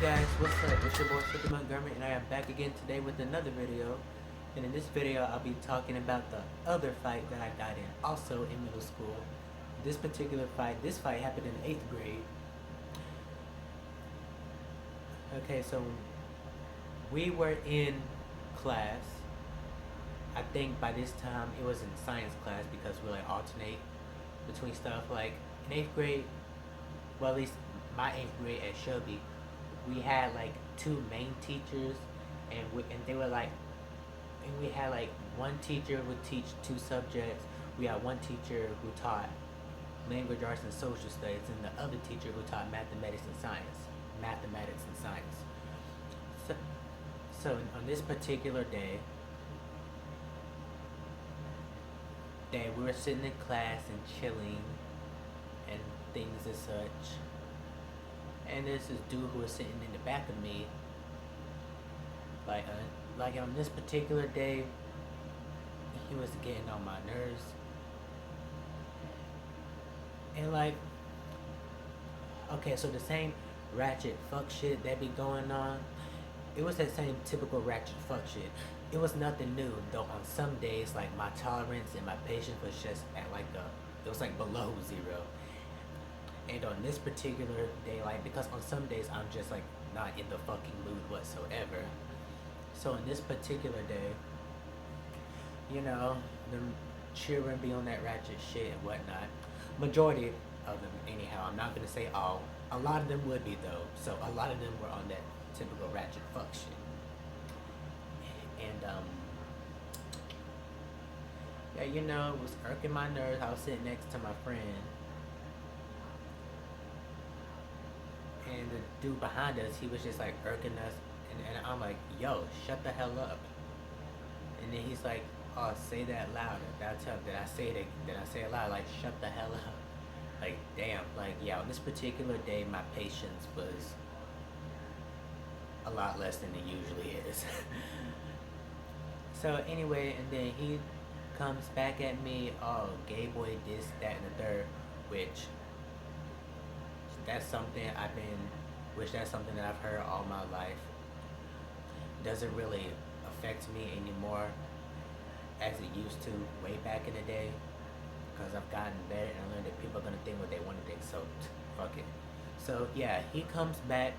guys, what's up? It's your boy Slicky Montgomery, and I am back again today with another video. And in this video, I'll be talking about the other fight that I got in, also in middle school. This fight happened in 8th grade. Okay, so we were in class. I think by this time it was in science class because we like alternate between stuff. Like in 8th grade, well at least my 8th grade at Shelby, we had like two main teachers, and we had like one teacher would teach two subjects. We had one teacher who taught language arts and social studies, and the other teacher who taught mathematics and science. So on this particular day, we were sitting in class and chilling and things as such. And there's this dude who was sitting in the back of me. Like on this particular day, he was getting on my nerves. And like, okay, so the same ratchet fuck shit that be going on, it was that same typical ratchet fuck shit. It was nothing new, though on some days, like, my tolerance and my patience was just at like it was like below zero. And on this particular day, like, because on some days I'm just like not in the fucking mood whatsoever. So on this particular day, you know, the children be on that ratchet shit and whatnot. Majority of them, anyhow. I'm not gonna say all. A lot of them would be though. So a lot of them were on that typical ratchet fuck shit. And yeah, you know, it was irking my nerves. I was sitting next to my friend, and the dude behind us, he was just like irking us, and I'm like, yo, shut the hell up. And then he's like, oh, say that louder. Did I say it loud? Like, shut the hell up. Like, damn. Like, yeah, on this particular day, my patience was a lot less than it usually is. So anyway, and then he comes back at me, oh, gay boy, this, that, and the third, which that's something that I've heard all my life. Doesn't really affect me anymore as it used to way back in the day, because I've gotten better and I learned that people are gonna think what they want to think, so fuck it. So yeah, he comes back.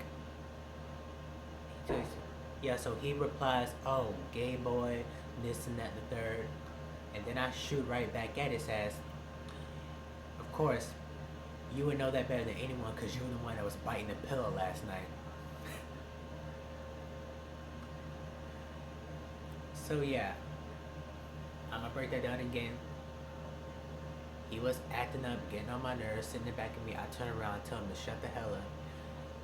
So he replies, oh, gay boy, this and that and the third, and then I shoot right back at his ass. Of course, you would know that better than anyone because you were the one that was biting the pillow last night. So yeah, I'm gonna break that down again. He was acting up, getting on my nerves, sitting in the back of me. I turn around, tell him to shut the hell up.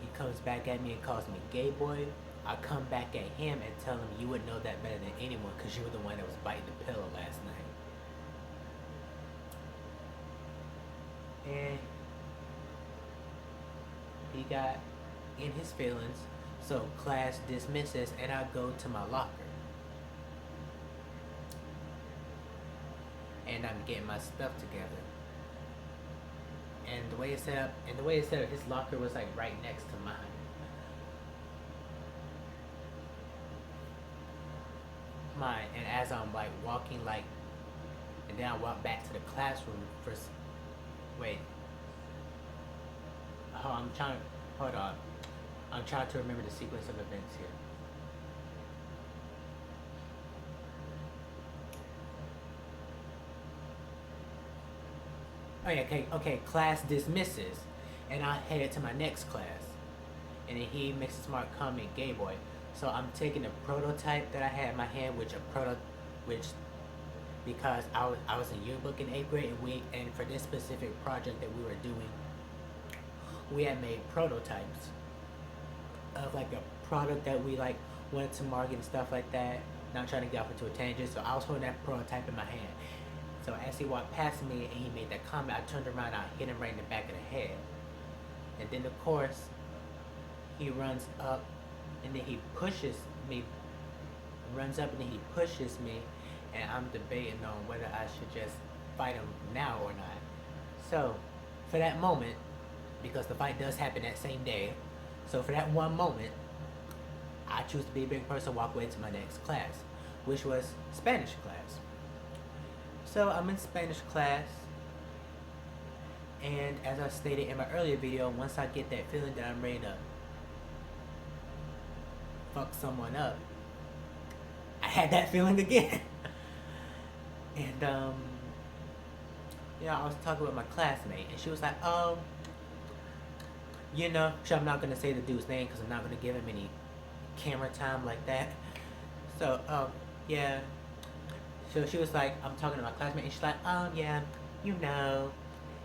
He comes back at me and calls me gay boy. I come back at him and tell him you would know that better than anyone because you were the one that was biting the pillow last night. And he got in his feelings, so class dismisses and I go to my locker. And I'm getting my stuff together. And the way it's set up, his locker was like right next to mine. And as I'm like walking, like, and then I walk back to the classroom first. Wait. Hold on. I'm trying to remember the sequence of events here. Oh yeah, okay, class dismisses, and I headed to my next class, and then he makes a smart comment, gay boy. So I'm taking a prototype that I had in my hand, because I was in yearbook in 8th grade, and for this specific project that we were doing, we had made prototypes of like a product that we like wanted to market and stuff like that. Not trying to get off into a tangent, so I was holding that prototype in my hand. So as he walked past me and he made that comment, I turned around and I hit him right in the back of the head. And then of course, he runs up and then he pushes me, and I'm debating on whether I should just fight him now or not. So, for that moment, because the fight does happen that same day, So for that one moment, I choose to be a bigger person, walk away to my next class, which was Spanish class. So I'm in Spanish class, and as I stated in my earlier video, once I get that feeling that I'm ready to fuck someone up, I had that feeling again. And I was talking with my classmate, and she was like, so I'm not gonna say the dude's name because I'm not gonna give him any camera time like that. So, yeah. So she was like, I'm talking to my classmate, and she's like,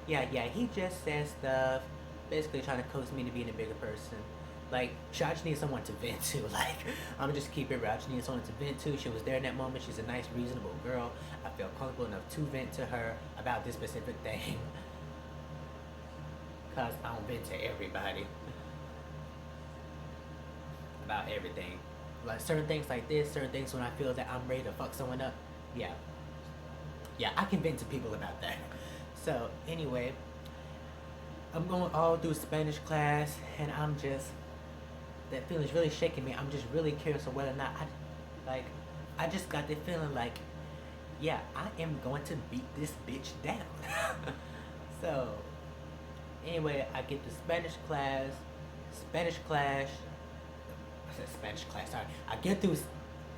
yeah, he just says stuff, basically trying to coax me to being a bigger person. Like, I just need someone to vent to. Like, I'm just keep it real. I just need someone to vent to. She was there in that moment. She's a nice, reasonable girl. I felt comfortable enough to vent to her about this specific thing. Because I don't vent to everybody about everything. Like, certain things like this, certain things when I feel that I'm ready to fuck someone up. Yeah, I can vent to people about that. So, anyway, I'm going all through Spanish class, and that feeling's really shaking me. I'm just really curious of whether or not I just got the feeling like, yeah, I am going to beat this bitch down. So, anyway, I get to Spanish class, sorry. I get through,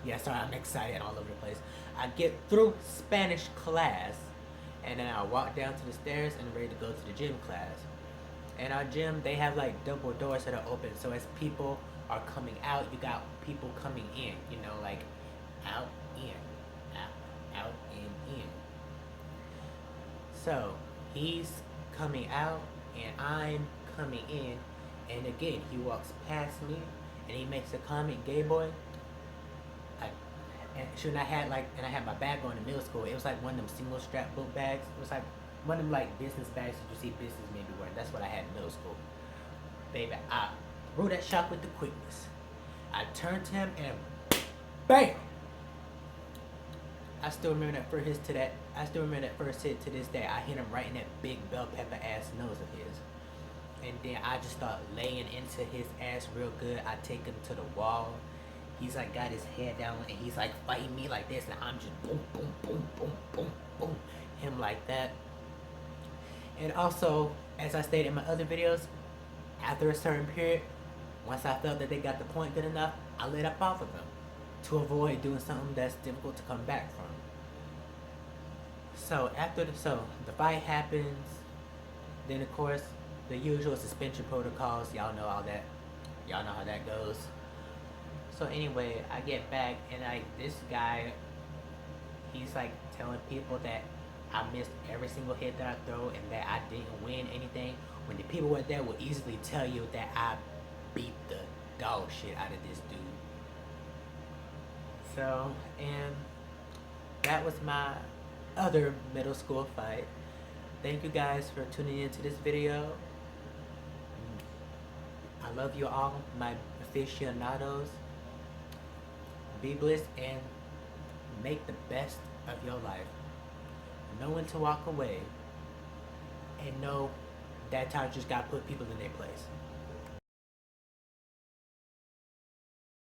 I'm excited all over the place. I get through Spanish class, and then I walk down to the stairs and ready to go to the gym class. And our gym, they have like double doors that are open, so as people are coming out, you got people coming in, like out, in, out, in. So he's coming out and I'm coming in, and again he walks past me and he makes a comment, "Gay boy." I had my bag on in middle school. It was like one of them single strap book bags. It was like one of them like business bags that you see business maybe wearing. That's what I had in middle school. Baby, I threw that shot with the quickness. I turned to him and bam! I still remember that first hit to this day. I hit him right in that big bell pepper ass nose of his. And then I just start laying into his ass real good. I take him to the wall. He's like got his head down and he's like fighting me like this, and I'm just boom, boom, boom, boom, boom, boom, him like that. And also, as I stated in my other videos, after a certain period, once I felt that they got the point good enough, I let up off of them to avoid doing something that's difficult to come back from. So the fight happens, then of course the usual suspension protocols. Y'all know all that. Y'all know how that goes. So anyway, I get back and this guy, he's like telling people that I missed every single hit that I throw and that I didn't win anything, when the people were there will easily tell you that I beat the dog shit out of this dude. So, and that was my other middle school fight. Thank you guys for tuning into this video. I love you all, my aficionados. Be blessed and make the best of your life. Know when to walk away, and know that time just gotta put people in their place.